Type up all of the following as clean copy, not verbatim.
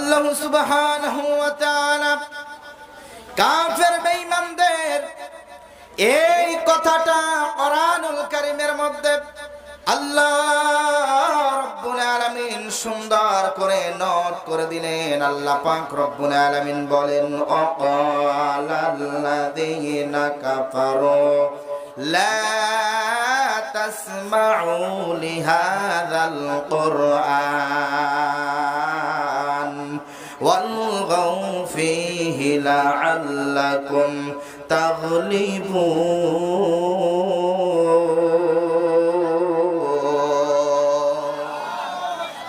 আল্লাহ সুবহানাহু ওয়া তাআলা কাফের বেঈমানদের এই কথাটা কোরআনুল কারীমের মধ্যে আল্লাহ রাব্বুল আলামিন সুন্দর করে নোট করে দিলেন। আল্লাহ পাক রব্বুল আলামিন বলেন, ওয়াকালাল্লাযীনা কাফারু লা তাসমাউ লিহাযাল কুরআন ওয়ালগাউ ফীহি লাআল্লাকুম তাগলিবুন।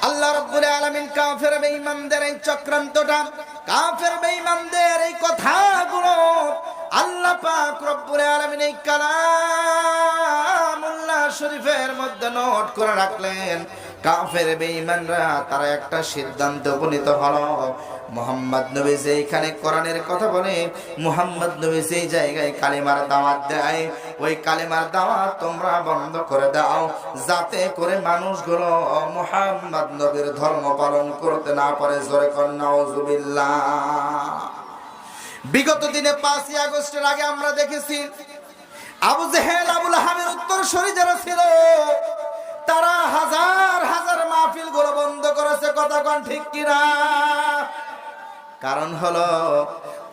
আল্লাহ রাব্বুল আলামিন কাফের বেঈমানদের এই চক্রান্তটা, কাফের বেঈমানদের এই কথাগুলো আল্লাহ পাক রব্বুল আলামিন এই কালামুল্লাহ শরীফের মধ্যে নোট করে রাখলেন। কাফের বেঈমানরা তারা একটা সিদ্ধান্তে উপনীত হলো, মুহাম্মদ নবী যেখানে কোরআনের কথা বলে, মুহাম্মদ নবী যেই জায়গায় কালিমার দাওয়াত দেয়, ওই কালিমার দাওয়াত তোমরা বন্ধ করে দাও, যাতে করে মানুষগুলো মুহাম্মদ নবীর ধর্ম পালন করতে না পারে। জোরে কোন নাউজুবিল্লাহ। বিগত দিনে 5ই আগস্টের আগে আমরা দেখেছি আবু জেহেল, আবু লাহাবের উত্তরসূরি যারা ছিল তারা হাজার হাজার মাহফিল গুলো বন্ধ করেছে। কথা কোন ঠিক কিনা? কারণ হলো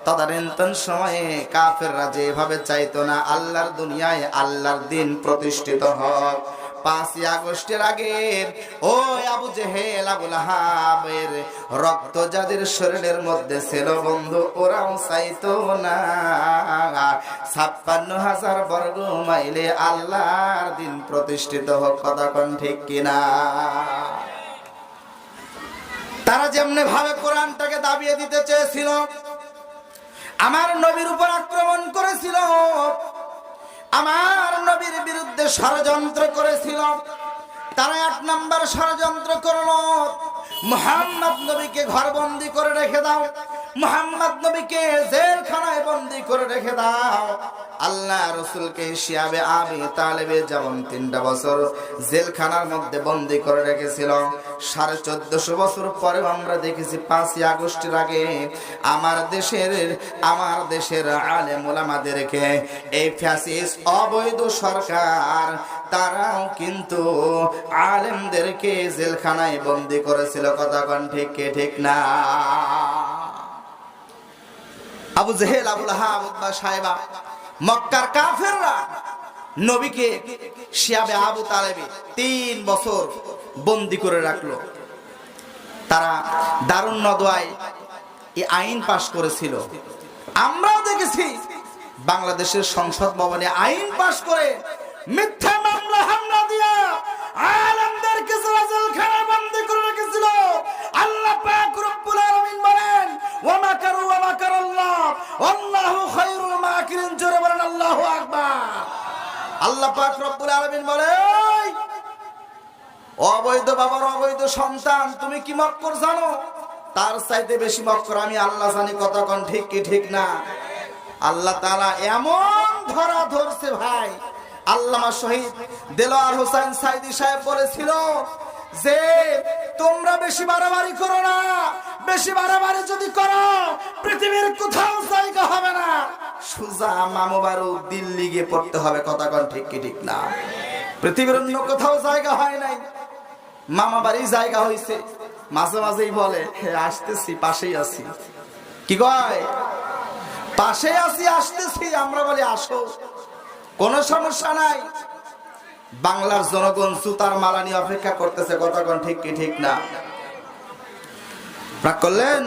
তদানীন্তন সময়ে কাফেররা যেভাবে চাইতো না আল্লাহর দুনিয়ায় আল্লাহর দিন প্রতিষ্ঠিত হোক, 5ই আগস্টের আগে ওই আবু জেহেল, আবু লাহাবের রক্ত যাদের শরীরের মধ্যে ছিল বন্ধু, ওরাও চাইতো না 56,000 বর্গ মাইলে আল্লাহর দিন প্রতিষ্ঠিত হোক। কথা কোন ঠিক কিনা? তারা যেমনি ভাবে কোরআনটাকে দাবিয়ে দিতে চেয়েছিল, আমার নবীর উপর আক্রমণ করেছিল, আমার নবীর বিরুদ্ধে ষড়যন্ত্র করেছিল। তারা 1 নাম্বার ষড়যন্ত্র করলো, মুহাম্মদ নবীকে ঘরবন্দি করে রেখে দাও, মুহাম্মদ নবীকে জেলখানায় বন্দি করে রেখে দাও। আল্লাহ রাসূলকে শিয়াবে আবি তালেবে যেমন 3টা বছর জেলখানার মধ্যে বন্দি করে রেখেছিল, 1450 বছর পরেও আমরা দেখেছি 5ই আগস্টের আগে আমার দেশের আলেম ওলামাদেরকে এই ফ্যাসিস্ট অবৈধ সরকার তারাও কিন্তু আলেমদেরকে জেলখানায় বন্দি করেছিল। কথা কোন ঠিক কি ঠিক না? আবু জেহেল, আবু লাহাব, উতবা, সাইবা, মক্কার কাফেররা নবীকে শিয়াবে আবু তালেবে 3 বছর বন্দি করে রাখলো। তারা দারুন নদওয়ায় এই আইন পাশ করেছিল। আমরাও দেখেছি বাংলাদেশের সংসদ ভবনে আইন পাশ করে মিথ্যা মামলা হামলা দিয়া আলেমদেরকে জেলখানায় বন্দি করে রেখেছিল। আল্লাহ পাক রব্বুল আলামিন বলেন, ওয়া মাকারু ওয়া মাকারাল্লাহ আল্লাহু খায়রুল মাকিরিন। জোরে বলেন আল্লাহু আকবার। আল্লাহ পাক রব্বুল আলামিন বলে, অবৈধ বাবার অবৈধ সন্তান, তুমি কি মক্কর জানো? তার চাইতে বেশি মক্কর আমি আল্লাহ জানি। কথা কোন ঠিক কি ঠিক না? আল্লাহ তাআলা এমন ধরা ধরছে ভাই। আল্লামা শহীদ দেলোয়ার হোসেন সাইদি সাহেব বলেছিল যে তোমরা বেশি বাড়াবাড়ি করো না, বেশি বাড়াবাড়ি যদি করো পৃথিবীর কোথাও জায়গা হবে না, সুজা মামুবারু দিল্লি গিয়ে পড়তে হবে। কথা কোন ঠিক কি ঠিক না? পৃথিবীর অন্য কোথাও জায়গা হয় নাই, মামা বাড়ি জায়গা হয়েছে। মাঝে মাঝেই বলে আসতেছি, পাশেই আছি। কি কয়? পাশে আছি, আসতেছি। আমরা বলি আসো, কোন সমস্যা নাই। বাংলার জনগণ সুতার মালা নিয়ে অপেক্ষা করতেছে। কথা কোন ঠিক কি ঠিক না? রাগ করলেন?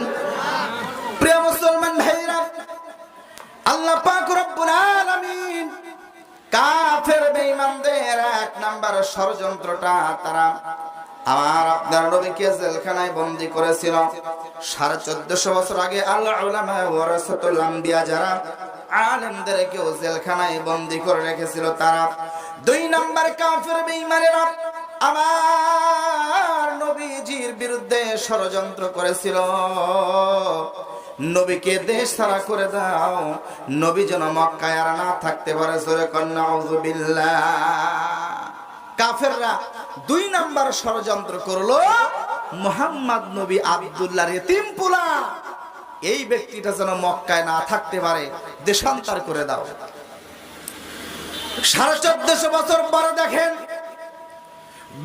প্রিয় মুসলমান ভাইরা, আল্লাহ পাক রব্বুল আলামিন কাফের বেঈমানদের 1 নাম্বার ষড়যন্ত্রটা তারা আমার আপনার নবীকে জেলখানায় বন্দি করেছিল। 1450 বছর আগে আল্লাহ উলামা ওয়ারাসাতুল আম্বিয়া যারা আলেমদেরকে জেলখানায় বন্দি করে রেখেছিল, তারা 2 নাম্বার কাফের বেঈমানেরা আমার নবীজির বিরুদ্ধে ষড়যন্ত্র করেছিল। নবীকে দেশ ছাড়া করে দাও, নবী যেন মক্কায় আর না থাকতে পারে। জোরে কোন নাউজুবিল্লাহ। কাফেররা 2 নাম্বার ষড়যন্ত্র করলো, মুহাম্মদ নবী আব্দুল্লাহর এতিম পোলা, এই ব্যক্তিটা যেন মক্কায় না থাকতে পারে, দেশান্তর করে দাও। 1450 বছর পরে দেখেন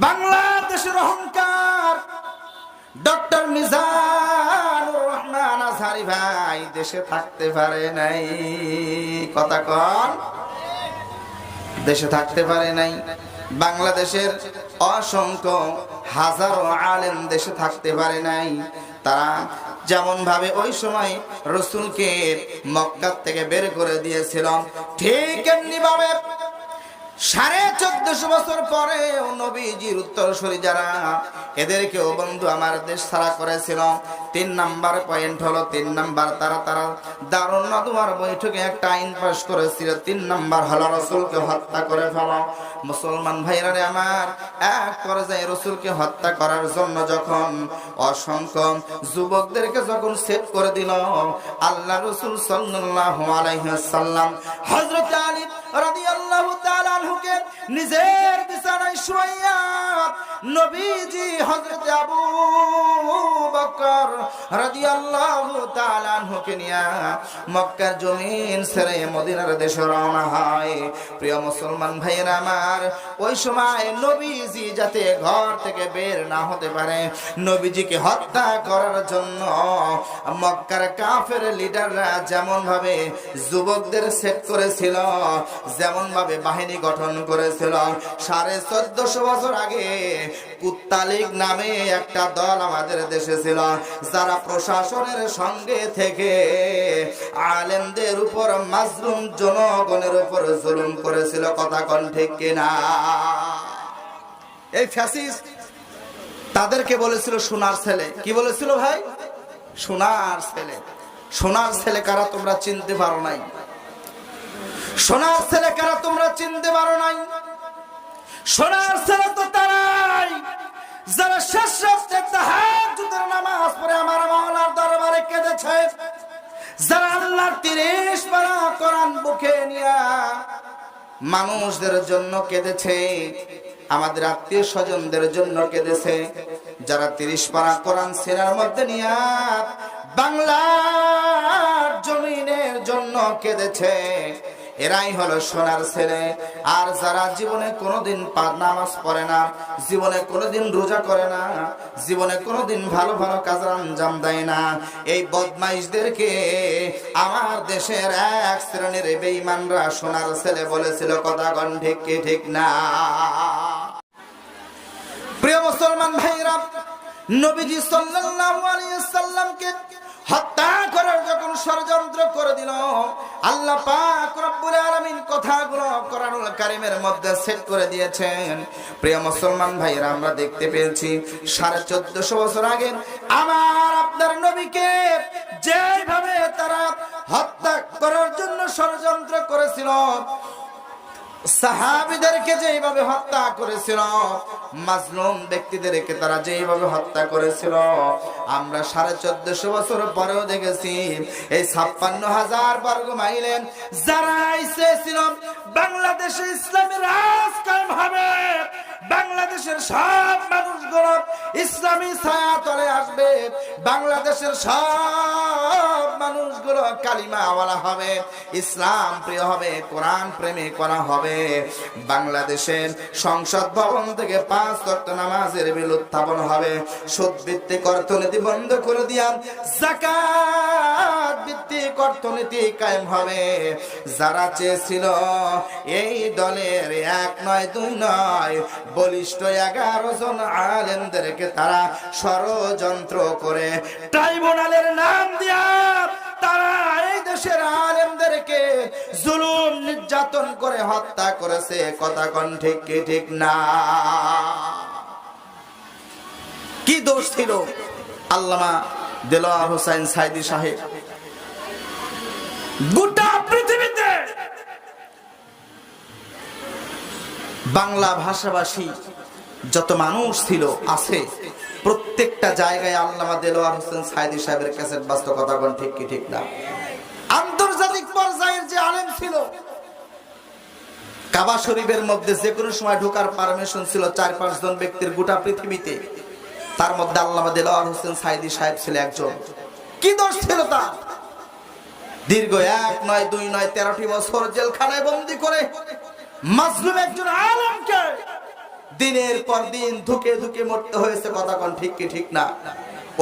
বাংলাদেশের অহংকার ডক্টর মিজানুর রহমান আজহারি ভাই দেশে থাকতে পারে নাই। কথা কন, দেশে থাকতে পারে নাই। বাংলাদেশের অসংখ্য হাজারো আলেম দেশে থাকতে পারে নাই। তারা যেমন ভাবে ওই সময় রাসূলকে মক্কা থেকে বের করে দিয়েছিল, ঠিক এমনি ভাবে 1450 বছর পরে নবীজির উত্তরসূরি যারা, এদেরকেও বন্ধু আমার দেশ ছাড়া করেছিল। 3 নাম্বার পয়েন্ট হলো, 3 নাম্বার তারা দারুন নাদওয়ার বৈঠকে একটা আইন পাস করেছিল। 3 নাম্বার হলো রাসূলকে হত্যা করে ফেলা। মুসলমান ভাইরা রে আমার, এক পর্যায়ে রাসূলকে হত্যা করার জন্য যখন অসংখ্য যুবকদেরকে যখন সেট করে দিল, আল্লাহ রাসূল সাল্লাল্লাহু আলাইহি ওয়াসাল্লাম হযরত আলী রাদিয়াল্লাহু তাআলা আনহুকে নিজের বিছানায় শুয়াইয়া নবীজি হযরত আবু বকর রাদিয়াল্লাহু তাআলা আনহুকে নিয়া মক্কার জমিন ছেড়ে মদিনার দেশে রওনা হয়। প্রিয় মুসলমান ভাইয়েরা আমার, ওই সময় নবীজি যাতে ঘর থেকে বের না হতে পারে, নবীজিকে হত্যা করার জন্য মক্কার কাফের লিডাররা যেমন ভাবে যুবকদের সেট করেছিল, যেমন ভাবে বাহিনী গঠন করেছিল, 1450 বছর আগে কুত্তালিক নামে একটা দল আমাদের দেশে ছিল, যারা প্রশাসনের সঙ্গে থেকে আলেমদের উপর, মাজলুম জনগণের উপর জুলুম করেছিল। কথা কোন ঠিক কিনা? এই ফ্যাসিস্ট তাদেরকে বলেছিল সোনার ছেলে। কি বলেছিল ভাই? সোনার ছেলে। সোনার ছেলে কারা তোমরা চিনতে পারো নাই? সোনার ছেলে কারা তোমরা চিনতে পারো নাই? সোনার ছেলে তো তারাই যারা শেষ রাতে তাহাজ্জুদের নামাজ পড়ে আমার মাওলার দরবারে কেঁদেছে, যারা আল্লাহর 30 পারা কোরআন বুকে নিয়ে মানুষদের জন্য কেঁদেছে, আমাদের আত্মীয় স্বজনদের জন্য কেঁদেছে, যারা 30 পারা কোরআন সিনার মধ্যে নিয়ে বাংলার জমিনের জন্য কেঁদেছে, এরাই হলো সোনার ছেলে। আর যারা জীবনে কোনোদিন নামাজ পড়ে না, জীবনে কোনোদিন রোজা করে না, জীবনে কোনোদিন ভালো ভালো কাজের আঞ্জাম দেয় না, এই বদমাইশদেরকে আমার দেশের এক শ্রেণীর বেঈমানরা সোনার ছেলে বলেছিল। কথা কোন ঠিক কি ঠিক না? প্রিয় মুসলমান ভাইরা, নবীজি সাল্লাল্লাহু আলাইহি ওয়াসাল্লামকে হত্যা করার যখন ষড়যন্ত্র করে দিল, আল্লাহ পাক রব্বুল আলামিন কথাগুলো কোরআনুল কারীমের মধ্যে সেট করে দিয়েছেন। প্রিয় মুসলমান ভাইরা, আমরা দেখতে পেয়েছি 1450 বছর আগে আমার আপনার নবীকে যেভাবে তারা হত্যা করার জন্য ষড়যন্ত্র করেছিল, সাহাবীদেরকে যেভাবে হত্যা করেছিল, মাজলুম ব্যক্তিদেরকে তারা যেভাবে হত্যা করেছিল, আমরা 1450 বছর পরেও দেখেছি এই 56,000 বর্গ মাইলে যারা এসেছিল বাংলাদেশে ইসলামের রাজ কায়েম হবে, বাংলাদেশের সব মানুষগুলো ইসলামী ছায়া তলে আসবে, বাংলাদেশের সব মানুষগুলো কালিমাওয়ালা হবে, ইসলাম প্রিয় হবে, কোরআন প্রেমে করা হবে। বাংলাদেশের সংসদ ভবন থেকে 5 ওয়াক্ত নামাজের বিল উত্থাপন হবে, সুদ ভিত্তিক অর্থনীতি বন্ধ করে দিয়া যাকাত ভিত্তিক অর্থনীতি কায়েম হবে। যারা চেয়েছিল এই দলের 1 নয় 2 নয় বলিষ্ঠ 11 জন আলেমদেরকে তারা ষড়যন্ত্র করে ট্রাইব্যুনালের নাম দিয়া তারা এই দেশের আলেমদেরকে জুলুম নির্যাতন করে হত্যা করেছে। কথা কোন ঠিক কি ঠিক না? কি দোষ ছিল আল্লামা দেলোয়ার হোসেন সাইদি সাহেব? গোটা পৃথিবীতে বাংলা ভাষাভাষী যত মানুষ ছিল আছে, প্রত্যেকটা জায়গায় আল্লামা দেলোয়ার হোসেন সাইদি সাহেবের ক্যাসেট বাজতো। কথা কোন ঠিক কি ঠিক না? আন্তর্জাতিক পর্যায়ের যে আলেম ছিল, কাবা শরীফের মধ্যে যে কোনো সময় ঢোকার পারমিশন ছিল 4-5 জন ব্যক্তির গোটা পৃথিবীতে। তার মধ্যে আল্লামা দেলোয়ার হোসেন সাইদি সাহেব ছিল একজন। কি দোষ ছিল তার? দীর্ঘ 1 নয় 2 নয় 13টি বছর জেলখানায় বন্দী করে মাজলুম একজন আলেমকে দিনের পর দিন ধুকে ধুকে মরতে হয়েছে। কথা কোন ঠিক কি ঠিক না?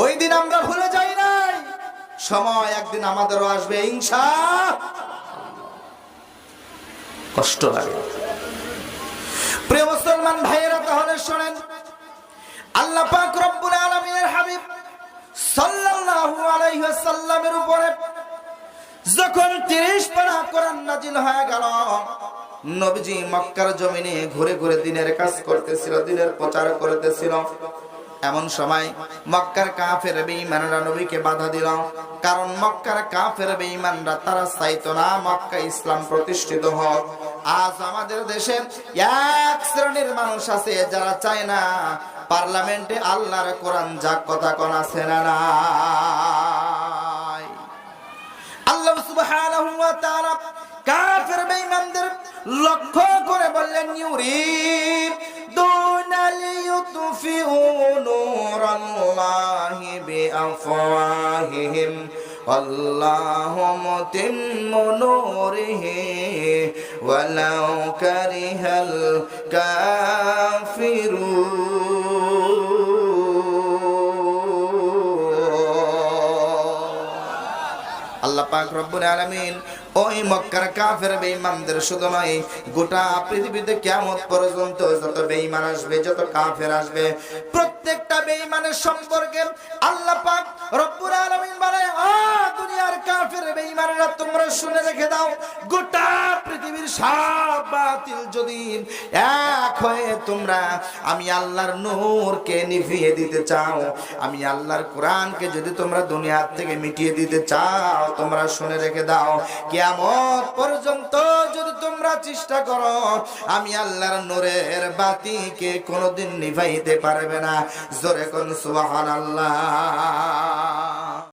ওই দিন আমরা ভুলে যাই নাই, সময় একদিন আমাদেরও আসবে ইনশাআল্লাহ। কষ্ট লাগে প্রিয় মুসলমান ভাইয়েরা, তাহলে শোনেন, আল্লাহ পাক রব্বুল আলামিনের হাবিব সাল্লাল্লাহু আলাইহি ওয়াসাল্লামের উপরে যখন 30 পারা কোরআন নাজিল হয়ে গেল, নবীজি মক্কার জমিনে ঘুরে ঘুরে দিনের কাজ করতেছিল, দিনের প্রচার করতেছিল। এমন সময় মক্কার কাফের বেঈমানরা নবীকে বাধা দিল। কারণ মক্কার কাফের বেঈমানরা তারা চাইতো না মক্কা ইসলাম প্রতিষ্ঠিত হোক। আজ আমাদের দেশে এক শ্রেণীর মানুষ আছে যারা চায় না পার্লামেন্টে আল্লাহর কোরআন যাক। কথা কোন আছে না নাই? আল্লাহ সুবহানাহু ওয়া তাআলা কাফের বেঈমানদের লক্ষ্য করে বললেন, ইউরিদুনা লিইউতফিউ নূরাল্লাহি বিআফওয়াহিহিম ওয়াল্লাহু মুতিম্মু নূরিহি ওয়ালাউ কারিহাল কাফিরুন। আল্লাহ পাক রব্বুল আলামিন ওই মক্কার কাফের বেঈমানদের শুধু নয়, গোটা পৃথিবীতে কিয়ামত পর্যন্ত যত বেঈমান আসবে, যত কাফের আসবে, প্রত্যেকটা বেঈমানের সম্পর্কে আল্লাহ পাক রব্বুল আলামিন বলে, ও দুনিয়ার কাফের বেঈমানেরা, তোমরা শুনে রেখে দাও, গোটা পৃথিবীর সব বাতিল যদি এক হয়ে তোমরা আমি আল্লাহর নূরকে নিভিয়ে দিতে চাও, আমি আল্লাহর কোরআনকে যদি তোমরা দুনিয়ার থেকে মিটিয়ে দিতে চাও, তোমরা শুনে রেখে দাও, কিয়ামত পর্যন্ত যদি তোমরা চেষ্টা করো, আমি আল্লাহর নূরের বাতিকে কোনোদিন নিভাইতে পারবে না। জোরে কোন সুবহানাল্লাহ।